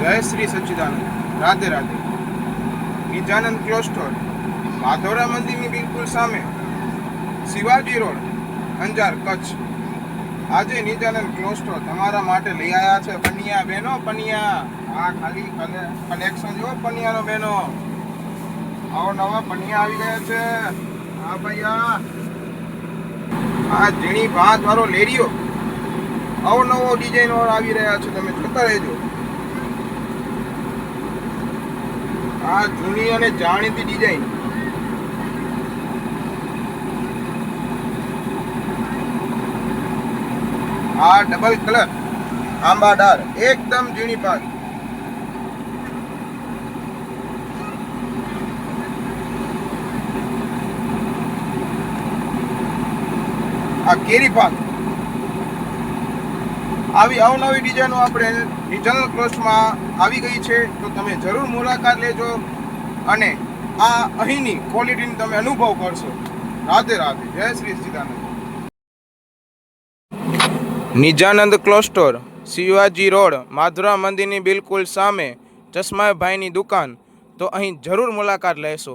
જય શ્રી સચ્ચિદાનંદ, Radhe Radhe. Nijanand cloth store, માધવરા મંદિરની બિલકુલ સામે, શિવાજી રોડ, અંજાર, કચ્છ। આજે નિજાનંદ ક્લોથ સ્ટોર તમારા માટે લઈ આવ્યા છે પનિયા બેનો, પનિયા। આ ખાલી કલેક્શન જો પનિયાનો બેનો, આવો નવા પનિયા આવી ગયા છે। હા ભૈયા, આ ઝીણી ભાત વાળો લેરિયો આવો નવો ડિઝાઇન વાળો આવી રહ્યા છે, તમે જોતા રહેજો। આ જૂની અને જાણીતી ડિઝાઇન, આ ડબલ કલર આંબાદાર એકદમ ઝીણી ભાત, આ કેરી ભાત। આવી અવનવી ડિઝાઇનો આપણે રિજનલ ક્લોથમાં આવી ગઈ છે, તો તમે જરૂર મુલાકાત લેજો અને આ અહીંની ક્વોલિટીની તમે અનુભવ કરશો। રાધે રાધે, જય Shri Sachchidanand. Nijanand cloth store, Shivaji road, માધવરા મંદિરની બિલકુલ સામે, ચશ્માભાઈની દુકાન। તો અહીં જરૂર મુલાકાત લેશો।